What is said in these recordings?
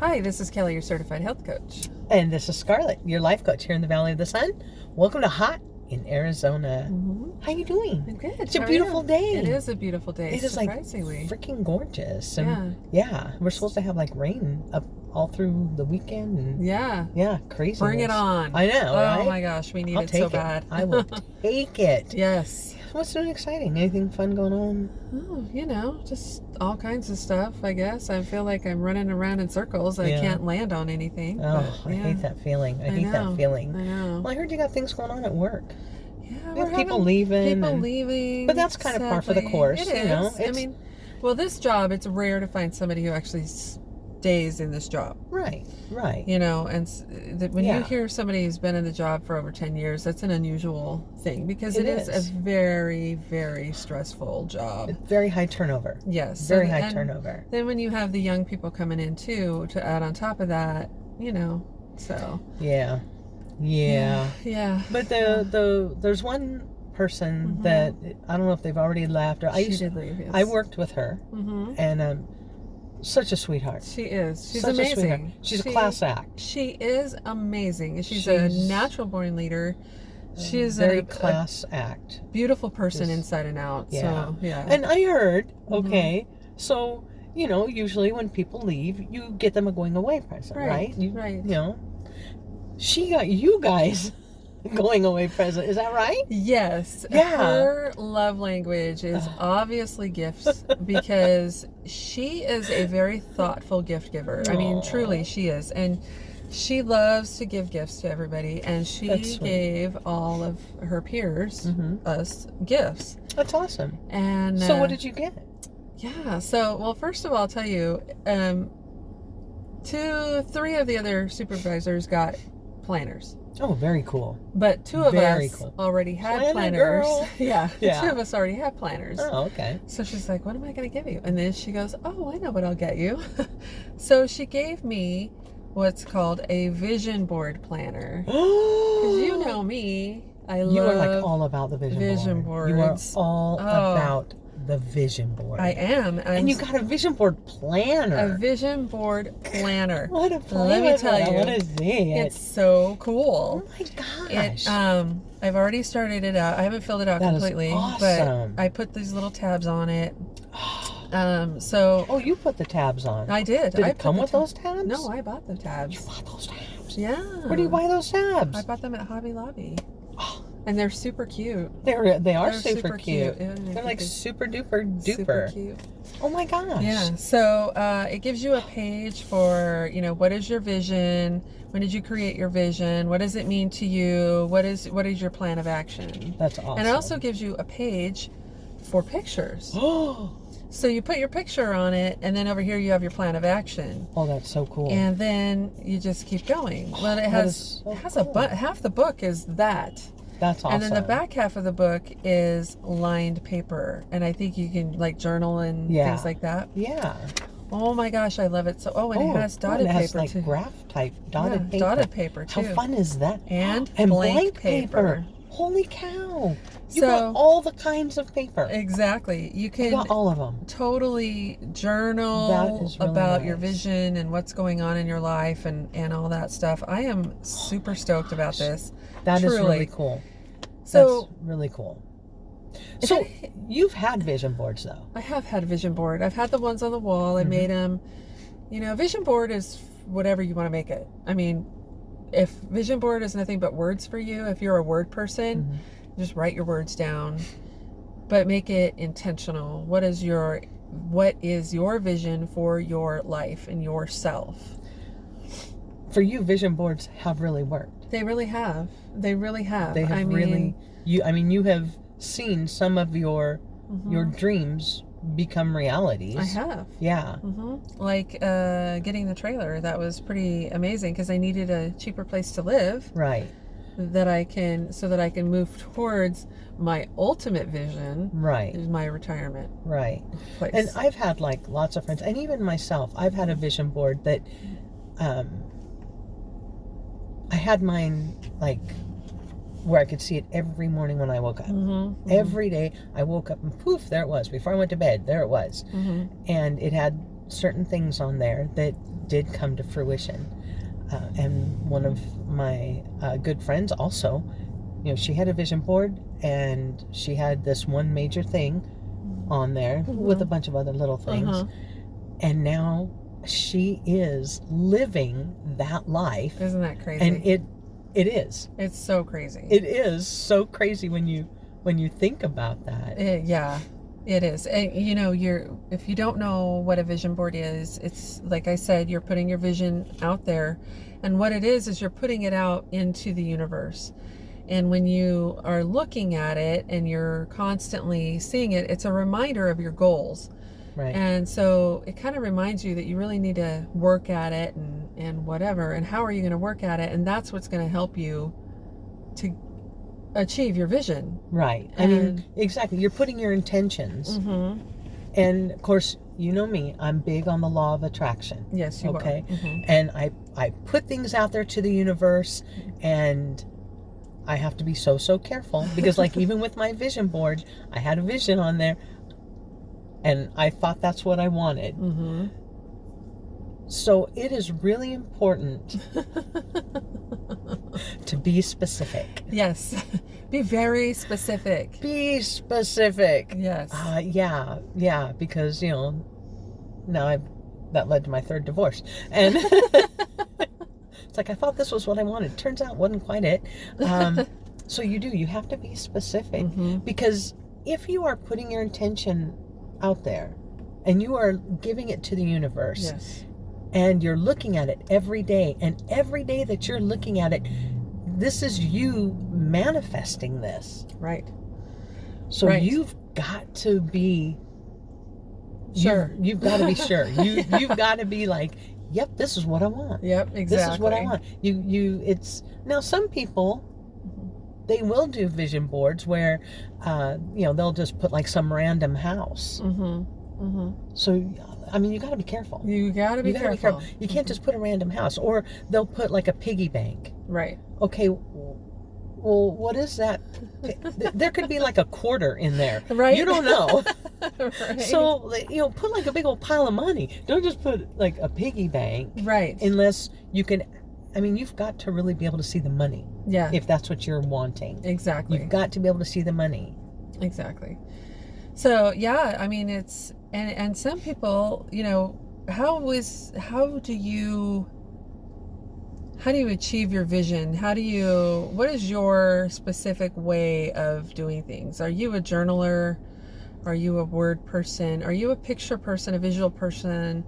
Hi, this is Kelly, your certified health coach. And this is Scarlett, your life coach here in the Valley of the Sun. Welcome to Hot in Arizona. Mm-hmm. How you doing? I'm good. It's a beautiful day. It is a beautiful day, It is like surprisingly. freaking gorgeous. And yeah, we're supposed to have like rain up all through the weekend. And yeah, crazy. Bring it on. I know, right? Oh my gosh, we need I'll it so take bad. I will take it. Yes. What's new and exciting? Anything fun going on? Oh, just all kinds of stuff, I guess. I feel like I'm running around in circles. I can't land on anything. Oh, I hate that feeling. I hate that feeling. I know. Well, I heard you got things going on at work. Yeah, we're people leaving. But that's kind of par for the course. It is. You know? I mean, well, this job, it's rare to find somebody who actually stays in this job. Right. You know, and when you hear somebody who's been in the job for over 10 years, that's an unusual thing because it is a very, very stressful job. Very high turnover. Yes. Very high turnover. Then when you have the young people coming in too, to add on top of that, you know, so. Yeah. But there's one person that, I don't know if they've already left. Or she did leave, yes. I worked with her, and such a sweetheart. She is. She's such amazing. She's a class act. She is amazing. She's a natural born leader. She is a very class act. Beautiful person inside and out. Yeah. So, yeah. And I heard, so, you know, usually when people leave, you get them a going away present, right? Right. You know, she got you guys going away present. Is that right? Yes. Yeah. Her love language is obviously gifts because she is a very thoughtful gift giver. I mean, truly, she is. And she loves to give gifts to everybody. And she gave all of her peers, us, gifts. That's awesome. And so what did you get? Yeah. So, well, first of all, I'll tell you, 3 of the other supervisors got planners. Oh, very cool. But 2 of us already had planners. Girl. Yeah. 2 of us already had planners. Oh, okay. So she's like, what am I going to give you? And then she goes, oh, I know what I'll get you. So she gave me what's called a vision board planner. Because you know me. You are like all about the vision board. You are all about the vision board. I am. And you got a vision board planner. A vision board planner. What a planner. Let me tell you. I want to see it. It's so cool. Oh my gosh. I've already started it out. I haven't filled it out completely. Is awesome. But I put these little tabs on it. Oh, you put the tabs on. I did. Did it come with those tabs? No, I bought the tabs. You bought those tabs? Yeah. Where do you buy those tabs? I bought them at Hobby Lobby. And they're super cute. They are They're super cute. They're like super duper duper. Super cute. Oh my gosh. Yeah. So it gives you a page for, you know, what is your vision? When did you create your vision? What does it mean to you? What is your plan of action? That's awesome. And it also gives you a page for pictures. Oh. So you put your picture on it, and then over here you have your plan of action. Oh, that's so cool. And then you just keep going. Well, it has half the book is that. That's awesome. And then the back half of the book is lined paper. And I think you can like journal and things like that. Yeah. Oh my gosh, I love it. So and it has dotted paper like too. Graph type dotted paper. Dotted paper too. How fun is that? And blank paper. Holy cow. You got all the kinds of paper. Exactly. You can got all of them. Totally journal about your vision and what's going on in your life and all that stuff. I am super stoked about this. That is really cool. So that's really cool. So you've had vision boards though. I have had a vision board. I've had the ones on the wall. I made them. You know, vision board is whatever you want to make it. I mean, if vision board is nothing but words for you, if you're a word person, just write your words down, but make it intentional. What is your vision for your life and yourself? For you, vision boards have really worked. They really have. They really have. They have you have seen some of your dreams become realities. I have. Yeah. Like getting the trailer. That was pretty amazing because I needed a cheaper place to live. Right. So that I can move towards my ultimate vision. Right. Is my retirement. Right. Place. And I've had like lots of friends, and even myself, I've had a vision board that I had mine like where I could see it every morning when I woke up. Every day I woke up and poof, there it was. Before I went to bed, there it was. And it had certain things on there that did come to fruition. And one of my good friends also, she had a vision board, and she had this one major thing on there with a bunch of other little things. And now she is living that life. Isn't that crazy? And it is. It's so crazy. It is so crazy when you think about that. Yeah, it is. And if you don't know what a vision board is, it's like I said, you're putting your vision out there, and what it is you're putting it out into the universe. And when you are looking at it and you're constantly seeing it, it's a reminder of your goals. Right. And so it kind of reminds you that you really need to work at it and whatever. And how are you going to work at it? And that's what's going to help you to achieve your vision. Right. I mean, exactly. You're putting your intentions. And of course, you know me, I'm big on the law of attraction. Yes, you are. Okay. And I put things out there to the universe, and I have to be so careful, because like even with my vision board, I had a vision on there, and I thought that's what I wanted. So it is really important to be specific. Yes. Be very specific. Be specific. Yes. Yeah, because, now that led to my third divorce. And it's like, I thought this was what I wanted. Turns out it wasn't quite it. So you have to be specific, because if you are putting your intention out there and you are giving it to the universe, and you're looking at it every day, and every day that you're looking at it, this is you manifesting this. Right. So you've got to be sure. You've got to be sure. You've got to be like, yep, this is what I want. Yep, exactly. This is what I want. It's now some people, they will do vision boards where they'll just put like some random house. So I mean, you got to be careful. You got to be careful. You can't just put a random house, or they'll put like a piggy bank. Right. Okay, well, what is that? There could be like a quarter in there. Right. You don't know. Right. So, put like a big old pile of money. Don't just put like a piggy bank. Right. Unless you can, you've got to really be able to see the money. Yeah. If that's what you're wanting. Exactly. You've got to be able to see the money. Exactly. So, yeah, I mean, it's, and some people, how do you achieve your vision? What is your specific way of doing things? Are you a journaler? Are you a word person? Are you a picture person, a visual person?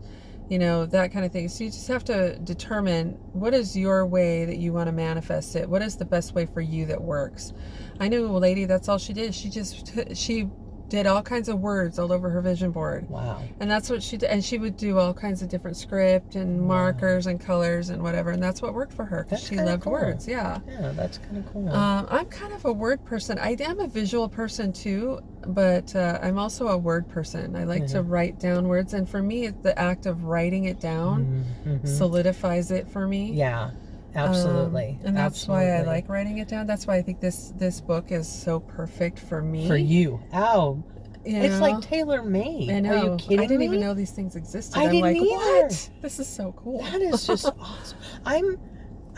That kind of thing. So you just have to determine what is your way that you want to manifest it. What is the best way for you that works? I knew a lady, that's all she did. She did all kinds of words all over her vision board. Wow. And that's what she did. And she would do all kinds of different script and markers and colors and whatever. And that's what worked for her, because she loved words. Yeah. Yeah, that's kind of cool. I'm kind of a word person. I am a visual person too, but I'm also a word person. I like to write down words. And for me, the act of writing it down solidifies it for me. Yeah. Absolutely. And that's why I like writing it down. That's why I think this book is so perfect for me. For you. Oh. It's like tailor-made. I know. Are you kidding me? I didn't even know these things existed. I didn't either. What? This is so cool. That is just awesome.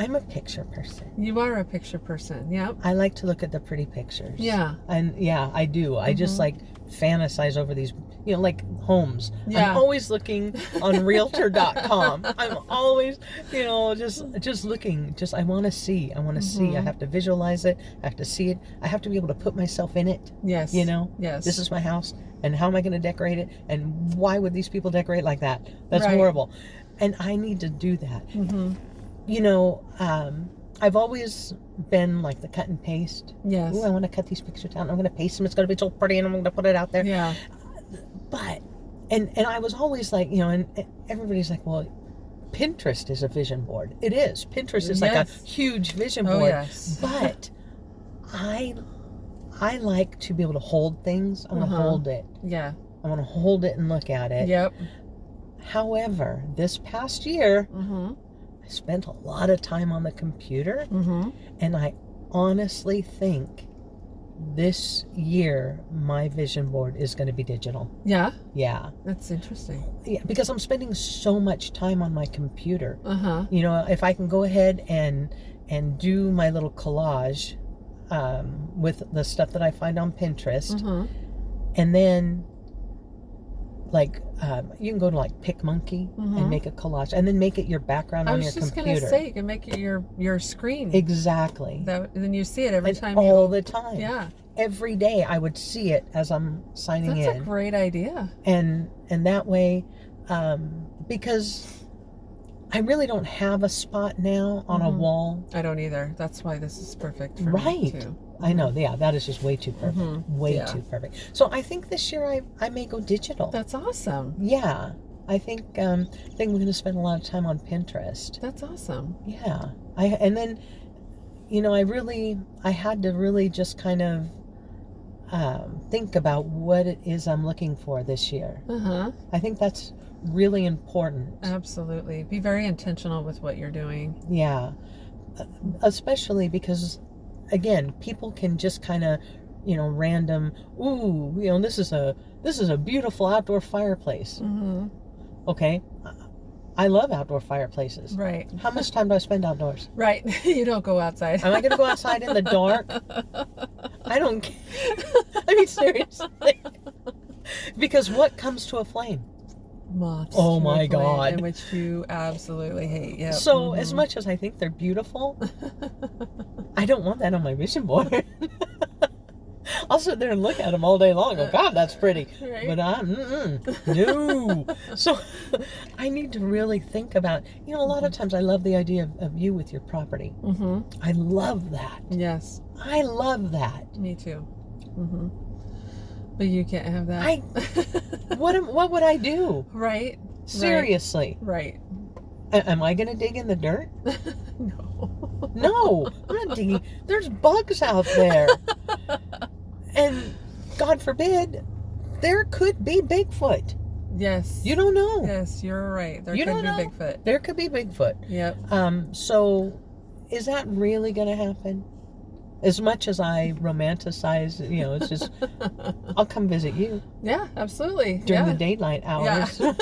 I'm a picture person. You are a picture person. Yep. I like to look at the pretty pictures. Yeah. And yeah, I do. I just like fantasize over these, like homes. Yeah. I'm always looking on realtor.com. I'm always, just looking. I want to see. I have to visualize it. I have to see it. I have to be able to put myself in it. Yes. Yes. This is my house, and how am I going to decorate it? And why would these people decorate like that? That's Right. horrible. And I need to do that. I've always been like the cut and paste. Yes. Ooh, I want to cut these pictures down. I'm going to paste them. It's going to be so pretty, and I'm going to put it out there. Yeah. But, and I was always like, and everybody's like, well, Pinterest is a vision board. It is. Pinterest is like a huge vision board. Oh, yes. But I like to be able to hold things. I want to hold it. Yeah. I want to hold it and look at it. Yep. However, this past year, I spent a lot of time on the computer, and I honestly think this year my vision board is going to be digital. Yeah, Yeah. that's interesting. Yeah, because I'm spending so much time on my computer. Uh-huh. You know, if I can go ahead and do my little collage with the stuff that I find on Pinterest, Uh-huh. and then like you can go to like PicMonkey and make a collage, and then make it your background on your computer. I was just gonna say, you can make it your screen. Exactly. Then you see it every And time all the time. Yeah. Every day I would see it as I'm signing in. That's a great idea. And that way, because I really don't have a spot now on a wall. I don't either. That's why this is perfect for me Right. too. I know. Yeah, that is just way too perfect. Way Yeah. too perfect. So I think this year I may go digital. That's awesome. Yeah. I think we're going to spend a lot of time on Pinterest. That's awesome. Yeah. And then, you know, I had to really just kind of think about what it is I'm looking for this year. Uh-huh. I think that's really important. Absolutely. Be very intentional with what you're doing. Yeah. Especially because, again, people can just kind of, you know, random, ooh, you know, this is a beautiful outdoor fireplace. Mm-hmm. Okay. I love outdoor fireplaces. Right. How much time do I spend outdoors? Right. You don't go outside. Am I going to go outside in the dark? I don't care. I mean, seriously. Because what comes to a flame? Moths. Oh to my a flame, God. in which you absolutely hate. Yeah. So as much as I think they're beautiful, I don't want that on my vision board. I'll sit there and look at them all day long. Oh God, that's pretty. Right. But no. So I need to really think about, you know, a lot of times I love the idea of you with your property. Mm-hmm. I love that. Yes. I love that. Me too. Mm-hmm. But you can't have that. What would I do? Right. Seriously. Right. Am I going to dig in the dirt? No. No, I'm not digging. There's bugs out there. And God forbid, there could be Bigfoot. Yes. You don't know. Yes, you're right. There You could don't be know. Bigfoot. There could be Bigfoot. Yep. So is that really going to happen? As much as I romanticize, you know, it's just, I'll come visit you Yeah, absolutely. during yeah. the daylight hours. Yeah.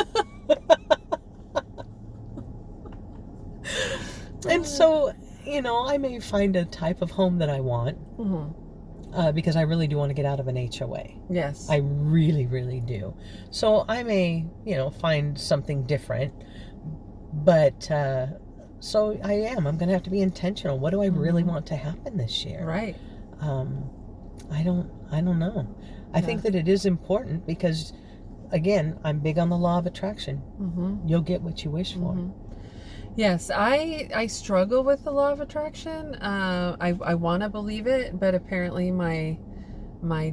And so, you know, I may find a type of home that I want, because I really do want to get out of an HOA. Yes. I really, really do. So I may, you know, find something different. But, so I'm going to have to be intentional. What do I really want to happen this year? Right. I don't know. I think that it is important because, again, I'm big on the law of attraction. You'll get what you wish for. Yes, I struggle with the law of attraction. I want to believe it, but apparently my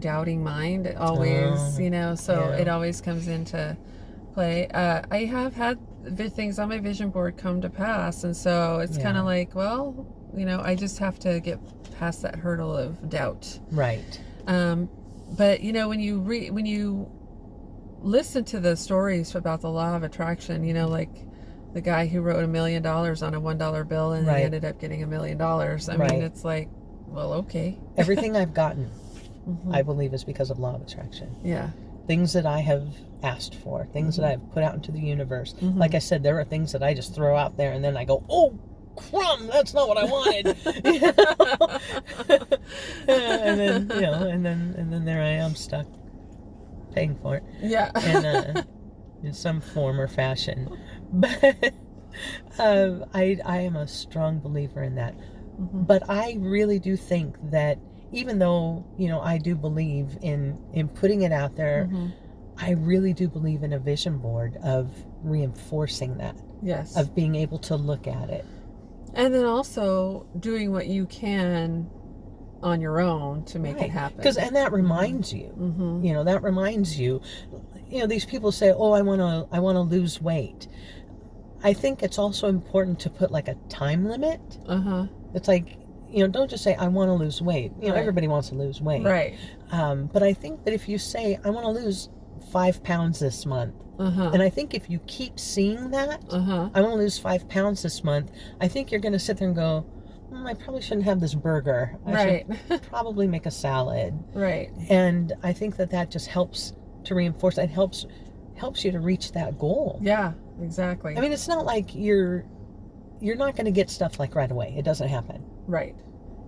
doubting mind always, you know, so it always comes into play. I have had things on my vision board come to pass, and so it's kind of like, well, you know, I just have to get past that hurdle of doubt. Right. But you know, when you listen to the stories about the law of attraction, you know, like the guy who wrote $1 million on a $1 bill and he ended up getting $1 million. I mean, it's like, well, okay. Everything I've gotten, I believe, is because of law of attraction. Yeah. Things that I have asked for, things that I've put out into the universe. Like I said, there are things that I just throw out there and then I go, oh, crumb, that's not what I wanted. And then, you know, and then there I am stuck paying for it. Yeah. And in some form or fashion. But I am a strong believer in that. But I really do think that even though, you know, I do believe in putting it out there, I really do believe in a vision board of reinforcing that. Yes. Of being able to look at it. And then also doing what you can on your own to make it happen. And that reminds you, you know, that reminds you, you know, these people say, oh, I want to lose weight. I think it's also important to put like a time limit. It's like, you know, don't just say, I want to lose weight. You know, everybody wants to lose weight. Right. But I think that if you say, I want to lose 5 pounds this month, and I think if you keep seeing that, I want to lose 5 pounds this month, I think you're going to sit there and go, I probably shouldn't have this burger. I should probably make a salad. Right. And I think that just helps to reinforce. It helps you to reach that goal. Yeah, exactly. I mean, it's not like you're not going to get stuff like right away. It doesn't happen. Right.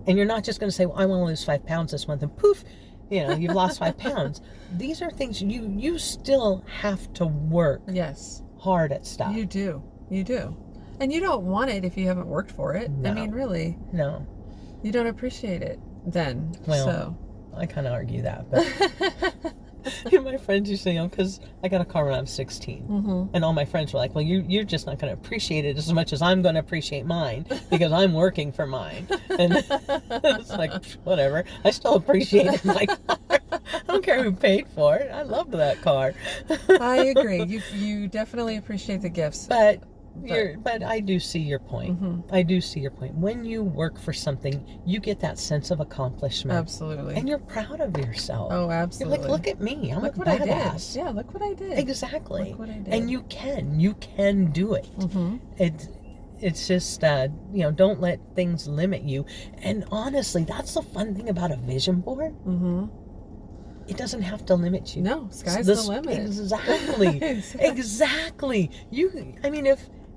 And you're not just going to say, well, I want to lose 5 pounds this month, and poof, you've lost 5 pounds. These are things you still have to work Yes. hard at stuff. You do. You do. And you don't want it if you haven't worked for it. No. I mean, really. No. You don't appreciate it then. Well, so. I kind of argue that, but my friends used to say, because I got a car when I was 16, Mm-hmm. and all my friends were like, well, you're just not going to appreciate it as much as I'm going to appreciate mine, because I'm working for mine. And it's like, whatever. I still appreciate my car. I don't care who paid for it. I loved that car. I agree. You definitely appreciate the gifts. But I do see your point. Mm-hmm. I do see your point. When you work for something, you get that sense of accomplishment. Absolutely. And you're proud of yourself. Oh, absolutely. You're like, look at me. I'm look a what badass. I did. Yeah, look what I did. Exactly. Look what I did. And you can do it. Mm-hmm. It's just don't let things limit you. And honestly, that's the fun thing about a vision board. Mm-hmm. It doesn't have to limit you. No, sky's the limit. Exactly. Exactly.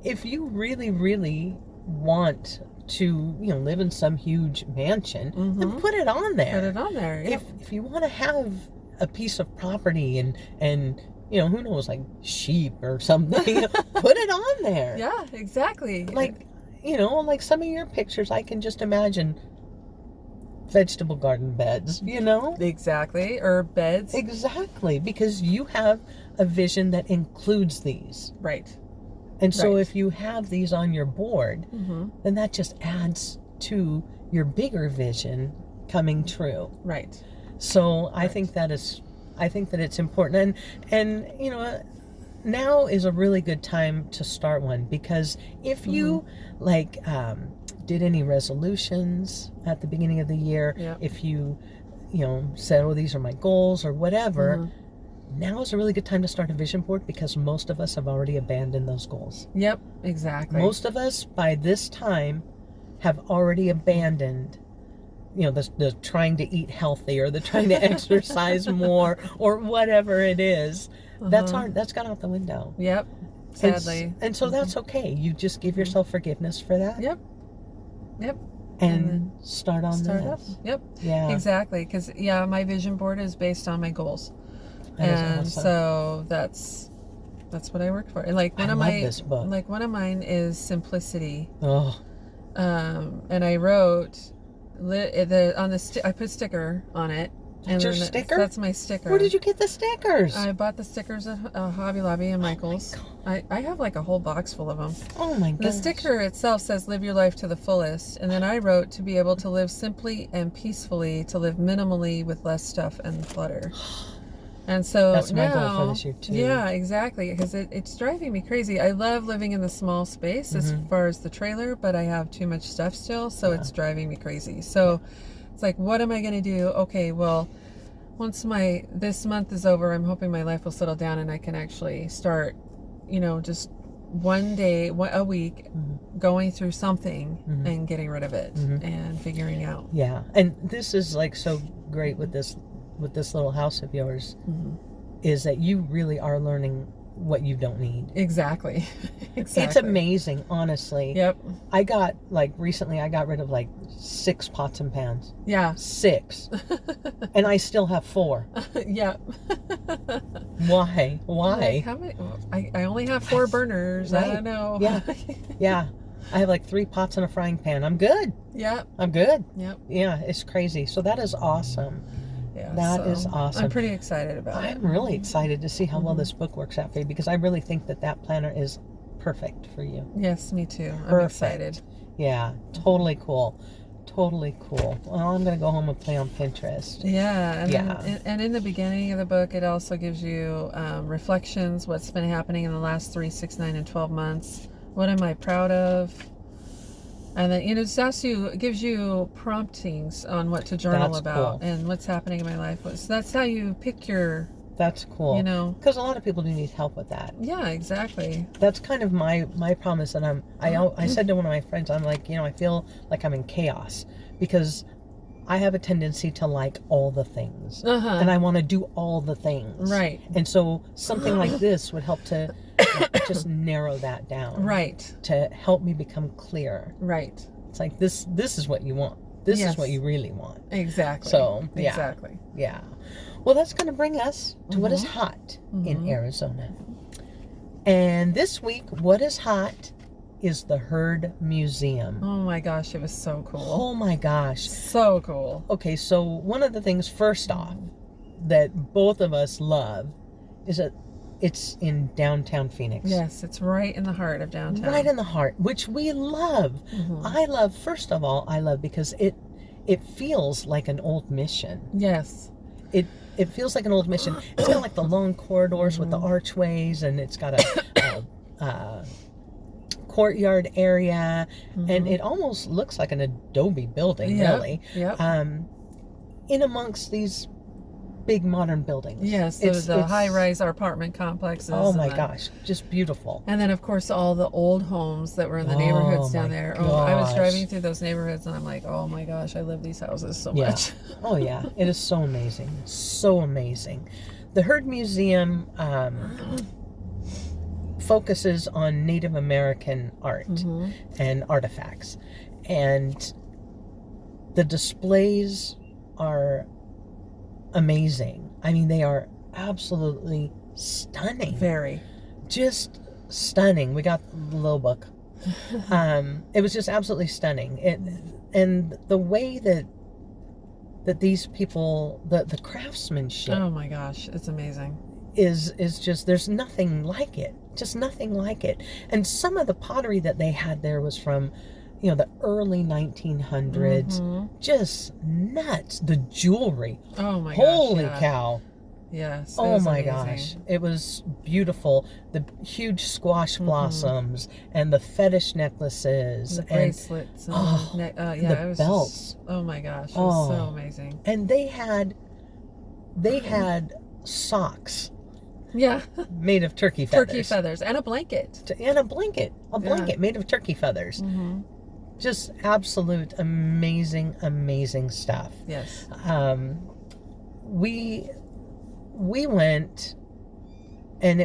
If you really, really want to, live in some huge mansion, then put it on there. Put it on there. Yeah. If you want to have a piece of property and who knows, like sheep or something, put it on there. Yeah, exactly. Like some of your pictures, I can just imagine vegetable garden beds, Exactly. Or beds. Exactly, because you have a vision that includes these. Right. And so Right. if you have these on your board, then that just adds to your bigger vision coming true. Right. So I think that it's important. And now is a really good time to start one, because if you did any resolutions at the beginning of the year, if you said, oh, these are my goals or whatever, now is a really good time to start a vision board, because most of us have already abandoned those goals. Yep, exactly. Most of us by this time have already abandoned the trying to eat healthy, or the trying to exercise more, or whatever it is. That's gone out the window. Yep, sadly. And so that's okay. You just give yourself forgiveness for that. Yep. And start on start this. up. Yep. Yeah. Exactly. Because my vision board is based on my goals, That is and awesome. so that's what I work for. And like I love this book. like one of mine is simplicity. Oh. And I wrote I put sticker on it. That's your then sticker? That's my sticker. Where did you get the stickers? I bought the stickers at Hobby Lobby and Michael's. I have like a whole box full of them. Oh my god. The sticker itself says live your life to the fullest, and then I wrote to be able to live simply and peacefully, to live minimally with less stuff and clutter. And so That's my now, goal for this year too. Yeah, exactly, because it's driving me crazy. I love living in the small space as far as the trailer, but I have too much stuff still, so it's driving me crazy. So it's like, what am I going to do? Okay, well, once this month is over, I'm hoping my life will settle down and I can actually start, just one day, a week, going through something and getting rid of it and figuring out. Yeah, and this is like so great with this little house of yours, is that you really are learning what you don't need. Exactly. It's amazing, honestly. Yep. I got recently I got rid of 6 pots and pans. Yeah. 6. And I still have 4. Yep. Why? Like, how many? I only have 4 burners. Right. I don't know. Yeah. Yeah. I have 3 pots and a frying pan. I'm good. Yep. I'm good. Yep. Yeah, it's crazy. So that is awesome. Yeah. That is awesome. I'm pretty excited about it. I'm really excited to see how well this book works out for you, because I really think that planner is perfect for you. Yes, me too. I'm Perfect. excited. Yeah, totally cool. Totally cool. Well, I'm going to go home and play on Pinterest. Yeah. And Yeah. Then, and in the beginning of the book, it also gives you reflections, what's been happening in the last 3, 6, 9, and 12 months. What am I proud of? And then, it gives you promptings on what to journal That's about cool. and what's happening in my life. So that's how you pick your That's cool. You know? Because a lot of people do need help with that. Yeah, exactly. That's kind of my promise that I said to one of my friends, I'm like, I feel like I'm in chaos because I have a tendency to like all the things. And I want to do all the things. Right. And so something like this would help to just narrow that down. Right. To help me become clear. Right. It's like this is what you want. This Yes. is what you really want. Exactly. So, yeah. Exactly. Yeah. Well, that's going to bring us to what is hot in Arizona. And this week, what is hot is the Heard Museum. Oh my gosh, it was so cool. Oh my gosh. So cool. Okay, so one of the things, first off, that both of us love is that it's in downtown Phoenix. Yes, it's right in the heart of downtown. Right in the heart, which we love. I love, first of all, because it feels like an old mission. Yes. It feels like an old mission. It's got like the long corridors with the archways, and it's got a courtyard area, and it almost looks like an adobe building, really. Yep. In amongst these big modern buildings. Yes, so the high-rise apartment complexes. Oh my gosh, just beautiful. And then, of course, all the old homes that were in the neighborhoods down there. Gosh. Oh, I was driving through those neighborhoods, and I'm like, oh my gosh, I love these houses so much. Oh yeah, it is so amazing, so amazing. The Heard Museum focuses on Native American art and artifacts, and the displays are amazing. I mean, they are absolutely stunning. Very. Just stunning. We got the little book. It was just absolutely stunning. And the way that these people, the craftsmanship. Oh my gosh, it's amazing. Is just, there's nothing like it. Just nothing like it. And some of the pottery that they had there was from, the early 1900s. Just nuts. The jewelry. Oh my gosh. Holy cow. Yes. Oh my gosh. It was beautiful. The huge squash blossoms and the fetish necklaces. The bracelets. And the belts. Oh my gosh. It was so amazing. And they had socks. Yeah. Made of turkey feathers. Turkey feathers. And a blanket. And a blanket. Made of turkey feathers. Just absolute amazing stuff. Yes. We went, and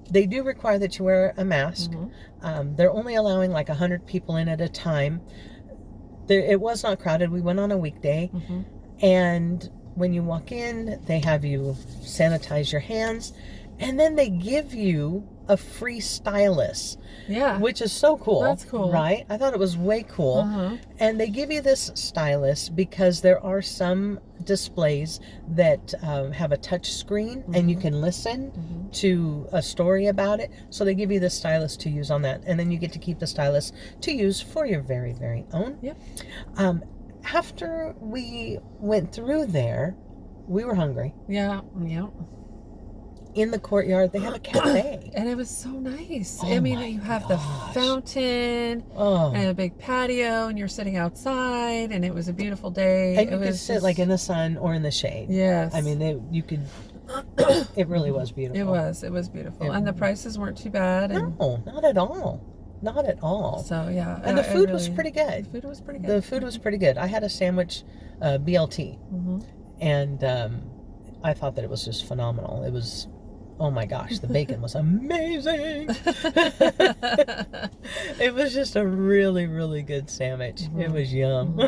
they do require that you wear a mask. They're only allowing like 100 people in at a time. It was not crowded. We went on a weekday, and when you walk in, they have you sanitize your hands, and then they give you a free stylus. Yeah. Which is so cool. That's cool. Right? I thought it was way cool. And they give you this stylus because there are some displays that have a touch screen and you can listen to a story about it. So they give you this stylus to use on that. And then you get to keep the stylus to use for your very, very own. Yep. After we went through there, we were hungry. Yeah. Yeah. In the courtyard, they have a cafe. And it was so nice. Oh I mean, my you have gosh. the fountain and a big patio, and you're sitting outside, and it was a beautiful day. And you could sit like in the sun or in the shade. Yes. I mean, you could, it really was beautiful. It was beautiful. And the prices weren't too bad. And no, not at all. Not at all. So, yeah. And the food was pretty good. The food was pretty good. The food was pretty good. I had a sandwich, BLT. And I thought that it was just phenomenal. It was... Oh my gosh, the bacon was amazing. It was just a really, really good sandwich. It was yum.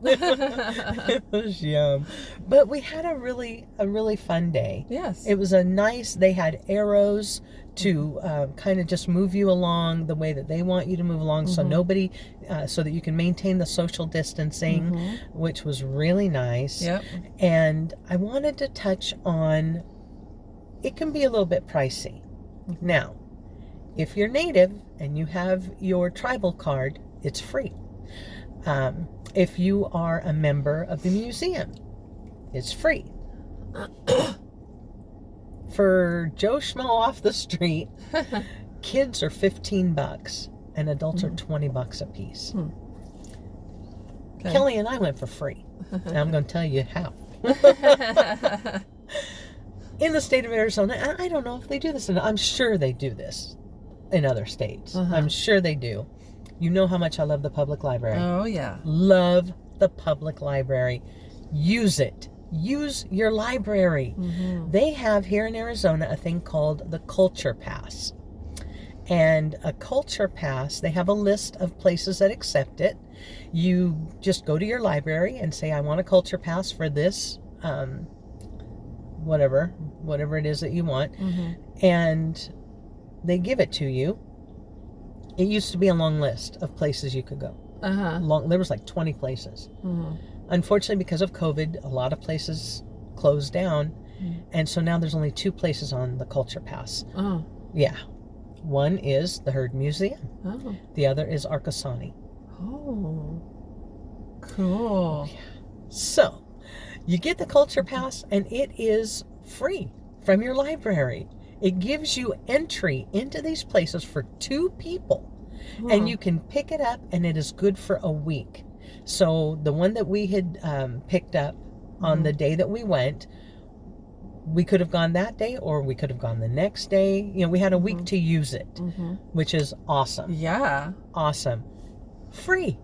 It was yum. But we had a really fun day. Yes. It was they had arrows to kind of just move you along the way that they want you to move along, so nobody, so that you can maintain the social distancing, which was really nice. Yep. And I wanted to touch on, it can be a little bit pricey. Now, if you're native and you have your tribal card, it's free. If you are a member of the museum, it's free. For Joe Schmo off the street, kids are $15 and adults are $20 a piece. Okay. Kelly and I went for free. And I'm going to tell you how. in the state of Arizona, and I don't know if they do this, and I'm sure they do this in other states. I'm sure they do. You know how much I love the public library. Oh, yeah. Love the public library. Use it. Use your library. They have here in Arizona a thing called the Culture Pass. And a Culture Pass, they have a list of places that accept it. You just go to your library and say, I want a Culture Pass for this, whatever it is that you want. And they give it to you. It used to be a long list of places you could go. There was like 20 places. Unfortunately, because of COVID, a lot of places closed down. And so now there's only 2 places on the Culture Pass. Yeah. One is the Heard Museum. The other is Arcosani. Oh, cool. Yeah. So, you get the Culture Pass, and it is free from your library. It gives you entry into these places for 2 people. And you can pick it up, and it is good for a week. So, the one that we had picked up on the day that we went, we could have gone that day, or we could have gone the next day. You know, we had a week to use it, which is awesome. Yeah. Awesome. Free.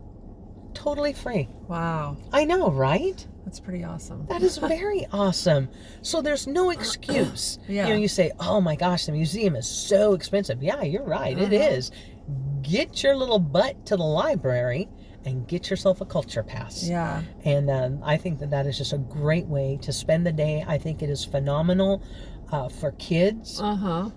Totally free. Wow. I know, right? That's pretty awesome. That is very awesome. So there's no excuse. Yeah. You know, you say, oh my gosh, the museum is so expensive. Yeah, you're right. It is. Get your little butt to the library and get yourself a Culture Pass. Yeah. And I think that is just a great way to spend the day. I think it is phenomenal for kids.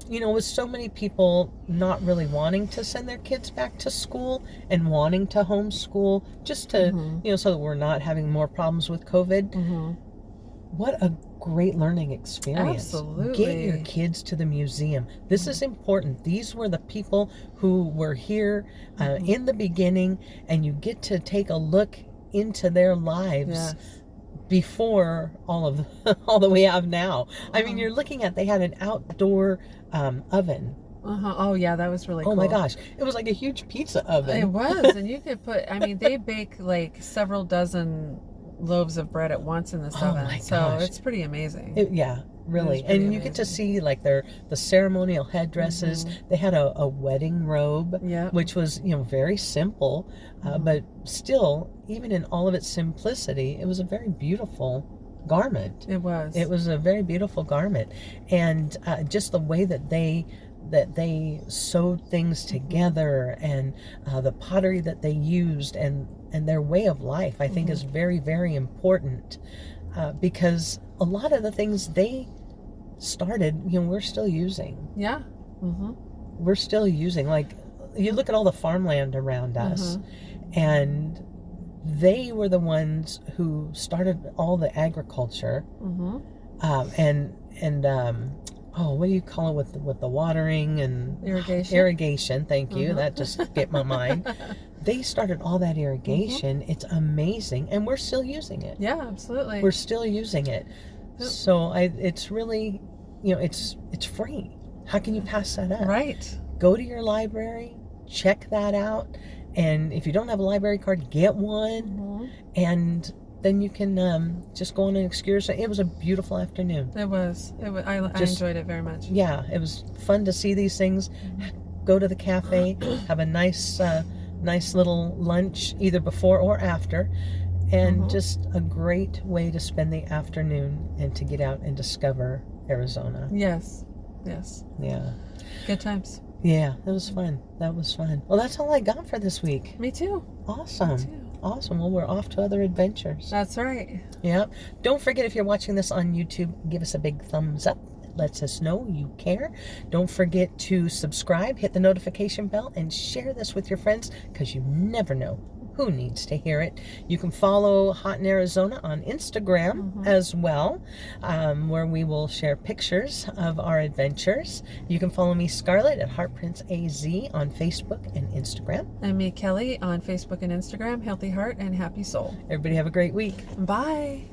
You know, with so many people not really wanting to send their kids back to school and wanting to homeschool just to, you know, so that we're not having more problems with COVID. What a great learning experience. Absolutely. Get your kids to the museum. This is important. These were the people who were here in the beginning, and you get to take a look into their lives before all that we have now. I mean, you're looking at, they had an outdoor oven. Oh, yeah, that was really cool. Oh my gosh. It was like a huge pizza oven. It was. And you could put, I mean, they bake like several dozen loaves of bread at once in this oven. My so gosh. it's pretty amazing. Yeah, really. And you get to see like the ceremonial headdresses. They had a wedding robe, which was, you know, very simple, but still, even in all of its simplicity, it was a very beautiful garment. It was. It was a very beautiful garment. And just the way that they sewed things together, and the pottery that they used, and their way of life, I think is very, very important, because a lot of the things they started, you know, we're still using. Yeah. We're still using. Like, you look at all the farmland around us, and they were the ones who started all the agriculture, what do you call it with the watering and irrigation? Thank you. That just skipped my mind. They started all that irrigation. It's amazing, and we're still using it. Yeah, absolutely. We're still using it. So it's really, you know, it's free. How can you pass that up? Right. Go to your library, check that out, and if you don't have a library card, get one, and then you can just go on an excursion. It was a beautiful afternoon. It was. I enjoyed it very much. Yeah, it was fun to see these things. Go to the cafe, have a nice little lunch, either before or after, and just a great way to spend the afternoon and to get out and discover Arizona. Yes. Yeah. Good times. Yeah, it was fun. That was fun. Well, that's all I got for this week. Me too. Awesome. Me too. Awesome. Well, we're off to other adventures. That's right. Yep. Don't forget, if you're watching this on YouTube, give us a big thumbs up. It lets us know you care. Don't forget to subscribe, hit the notification bell, and share this with your friends, because you never know who needs to hear it. You can follow Hot in Arizona on Instagram as well, where we will share pictures of our adventures. You can follow me, Scarlett, at HeartPrinceAZ on Facebook and Instagram. And me, Kelly, on Facebook and Instagram, Healthy Heart and Happy Soul. Everybody have a great week. Bye.